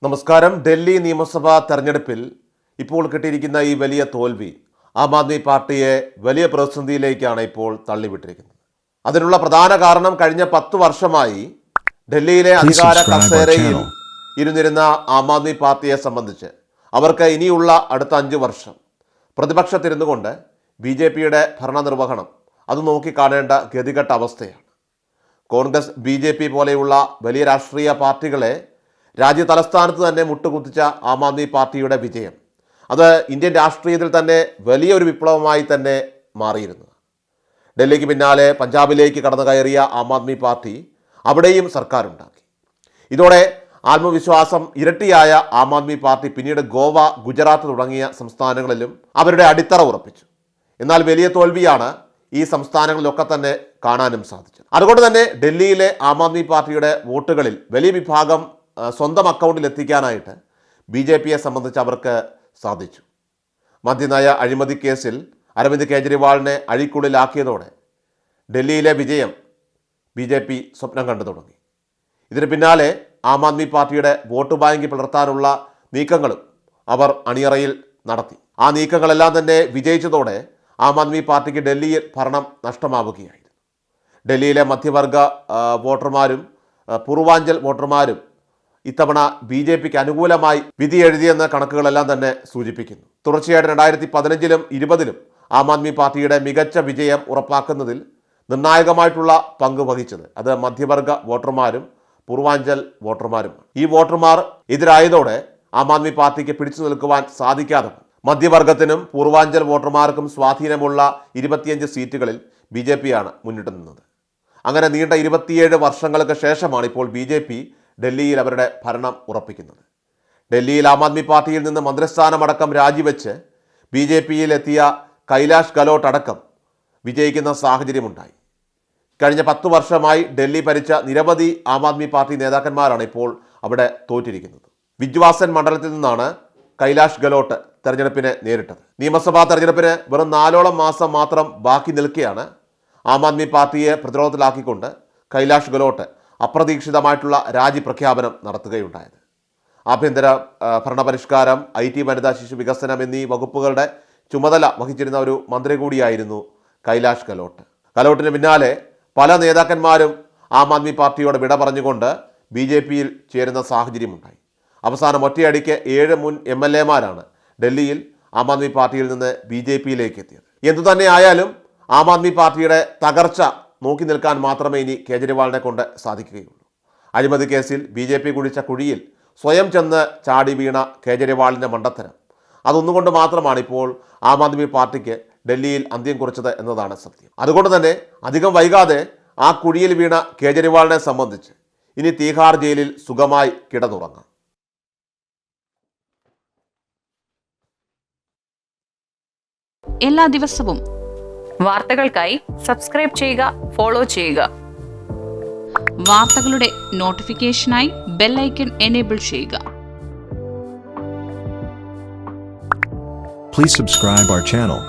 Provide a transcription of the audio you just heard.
നമസ്കാരം. ഡൽഹി നിയമസഭാ തെരഞ്ഞെടുപ്പിൽ ഇപ്പോൾ കിട്ടിയിരിക്കുന്ന ഈ വലിയ തോൽവി ആം ആദ്മി പാർട്ടിയെ വലിയ പ്രതിസന്ധിയിലേക്കാണ് ഇപ്പോൾ തള്ളിവിട്ടിരിക്കുന്നത്. അതിനുള്ള പ്രധാന കാരണം കഴിഞ്ഞ 10 വർഷമായി ഡൽഹിയിലെ അധികാര കസേരയിൽ ഇരുന്നിരുന്ന ആം ആദ്മി പാർട്ടിയെ സംബന്ധിച്ച് അവർക്ക് ഇനിയുള്ള അടുത്ത 5 വർഷം പ്രതിപക്ഷത്തിരുന്നു കൊണ്ട് BJPയുടെ ഭരണനിർവഹണം അത് നോക്കിക്കാണേണ്ട ഗതികെട്ട അവസ്ഥയാണ്. കോൺഗ്രസ് BJP പോലെയുള്ള വലിയ രാഷ്ട്രീയ പാർട്ടികളെ രാജ്യ തലസ്ഥാനത്ത് തന്നെ മുട്ടുകുത്തിച്ച ആം ആദ്മി പാർട്ടിയുടെ വിജയം അത് ഇന്ത്യൻ രാഷ്ട്രീയത്തിൽ തന്നെ വലിയൊരു വിപ്ലവമായി തന്നെ മാറിയിരുന്നു. ഡൽഹിക്ക് പിന്നാലെ പഞ്ചാബിലേക്ക് കടന്നു കയറിയ ആം ആദ്മി പാർട്ടി അവിടെയും സർക്കാരുണ്ടാക്കി. ഇതോടെ ആത്മവിശ്വാസം ഇരട്ടിയായ ആം ആദ്മി പാർട്ടി പിന്നീട് ഗോവ, ഗുജറാത്ത് തുടങ്ങിയ സംസ്ഥാനങ്ങളിലും അവരുടെ അടിത്തറ ഉറപ്പിച്ചു. എന്നാൽ വലിയ തോൽവിയാണ് ഈ സംസ്ഥാനങ്ങളിലൊക്കെ തന്നെ കാണാനും സാധിച്ചത്. അതുകൊണ്ട് തന്നെ ഡൽഹിയിലെ ആം ആദ്മി പാർട്ടിയുടെ വോട്ടുകളിൽ വലിയ വിഭാഗം സ്വന്തം അക്കൗണ്ടിൽ എത്തിക്കാനായിട്ട് BJPയെ സംബന്ധിച്ച് അവർക്ക് സാധിച്ചു. മദ്യനയ അഴിമതി കേസിൽ അരവിന്ദ് കെജ്രിവാളിനെ അഴിക്കുള്ളിലാക്കിയതോടെ ഡൽഹിയിലെ വിജയം BJP സ്വപ്നം കണ്ടു തുടങ്ങി. ഇതിന് പിന്നാലെ ആം ആദ്മി പാർട്ടിയുടെ വോട്ട് ബാങ്ക് പിളർത്താനുള്ള നീക്കങ്ങളും അവർ അണിയറയിൽ നടത്തി. ആ നീക്കങ്ങളെല്ലാം തന്നെ വിജയിച്ചതോടെ ആം ആദ്മി പാർട്ടിക്ക് ഡൽഹിയിൽ ഭരണം നഷ്ടമാവുകയായിരുന്നു. ഡൽഹിയിലെ മധ്യവർഗ വോട്ടർമാരും പൂർവാഞ്ചൽ വോട്ടർമാരും ഇത്തവണ BJPക്ക് അനുകൂലമായി വിധി എഴുതിയെന്ന കണക്കുകളെല്ലാം തന്നെ സൂചിപ്പിക്കുന്നു. തുടർച്ചയായിട്ട് 2015-ലും 20-ലും ആം ആദ്മി പാർട്ടിയുടെ മികച്ച വിജയം ഉറപ്പാക്കുന്നതിൽ നിർണായകമായിട്ടുള്ള പങ്ക് വഹിച്ചത് അത് മധ്യവർഗ വോട്ടർമാരും പൂർവാഞ്ചൽ വോട്ടർമാരുമാണ്. ഈ വോട്ടർമാർ എതിരായതോടെ ആം ആദ്മി പാർട്ടിക്ക് പിടിച്ചു നിൽക്കുവാൻ സാധിക്കാതെ മധ്യവർഗത്തിനും പൂർവാഞ്ചൽ വോട്ടർമാർക്കും സ്വാധീനമുള്ള 25 സീറ്റുകളിൽ BJPയാണ് മുന്നിട്ട് നിന്നത്. അങ്ങനെ നീണ്ട 27 വർഷങ്ങൾക്ക് ശേഷമാണ് ഇപ്പോൾ BJP ഡൽഹിയിൽ അവരുടെ ഭരണം ഉറപ്പിക്കുന്നത്. ഡൽഹിയിൽ ആം ആദ്മി പാർട്ടിയിൽ നിന്ന് മന്ത്രിസ്ഥാനമടക്കം രാജിവെച്ച് BJPയിലെത്തിയ കൈലാഷ് ഗെഹ്ലോട്ട് അടക്കം വിജയിക്കുന്ന സാഹചര്യമുണ്ടായി. കഴിഞ്ഞ 10 വർഷമായി ഡൽഹി ഭരിച്ച നിരവധി ആം ആദ്മി പാർട്ടി നേതാക്കന്മാരാണ് ഇപ്പോൾ അവിടെ തോറ്റിരിക്കുന്നത്. വിജ്വാസൻ മണ്ഡലത്തിൽ നിന്നാണ് കൈലാഷ് ഗെഹ്ലോട്ട് തെരഞ്ഞെടുപ്പിനെ നേരിട്ടത്. നിയമസഭാ തെരഞ്ഞെടുപ്പിന് വെറും 4ഓളം മാസം മാത്രം ബാക്കി നിൽക്കെയാണ് ആം ആദ്മി പാർട്ടിയെ പ്രതിരോധത്തിലാക്കിക്കൊണ്ട് കൈലാഷ് ഗെഹ്ലോട്ട് അപ്രതീക്ഷിതമായിട്ടുള്ള രാജി പ്രഖ്യാപനം നടത്തുകയുണ്ടായത്. ആഭ്യന്തര ഭരണപരിഷ്കാരം, IT, വനിതാ ശിശു വികസനം എന്നീ വകുപ്പുകളുടെ ചുമതല വഹിച്ചിരുന്ന ഒരു മന്ത്രി കൂടിയായിരുന്നു കൈലാഷ് ഗെഹ്ലോട്ട്. ഗെഹ്ലോട്ടിന് പിന്നാലെ പല നേതാക്കന്മാരും ആം ആദ്മി പാർട്ടിയോട് വിട പറഞ്ഞുകൊണ്ട് BJPയിൽ ചേരുന്ന സാഹചര്യമുണ്ടായി. അവസാനം ഒറ്റയടിക്ക് 7 മുൻ MLAമാരാണ് ഡൽഹിയിൽ ആം ആദ്മി പാർട്ടിയിൽ നിന്ന് BJPയിലേക്ക് എത്തിയത്. എന്തുതന്നെ ആയാലും ആം ആദ്മി പാർട്ടിയുടെ തകർച്ച നോക്കി നിൽക്കാൻ മാത്രമേ ഇനി കേജ്രിവാളിനെ കൊണ്ട് സാധിക്കുകയുള്ളൂ. അഴിമതി കേസിൽ BJP കുഴിച്ച കുഴിയിൽ സ്വയം ചെന്ന് ചാടി വീണ കേജ്രിവാളിൻ്റെ മണ്ടത്തരം അതൊന്നുകൊണ്ട് മാത്രമാണ് ഇപ്പോൾ ആം ആദ്മി പാർട്ടിക്ക് ഡൽഹിയിൽ അന്ത്യം കുറിച്ചത് എന്നതാണ് സത്യം. അതുകൊണ്ട് തന്നെ അധികം വൈകാതെ ആ കുഴിയിൽ വീണ കേജ്രിവാളിനെ സംബന്ധിച്ച് ഇനി തീഹാർ ജയിലിൽ സുഖമായി കിടന്നുറങ്ങാം. എല്ലാ ദിവസവും വാർത്തകൾക്കായി സബ്സ്ക്രൈബ് ചെയ്യുക, ഫോളോ ചെയ്യുക. വാർത്തകളുടെ നോട്ടിഫിക്കേഷനായി ബെൽ ഐക്കൺ എനേബിൾ ചെയ്യുക. Please subscribe our channel.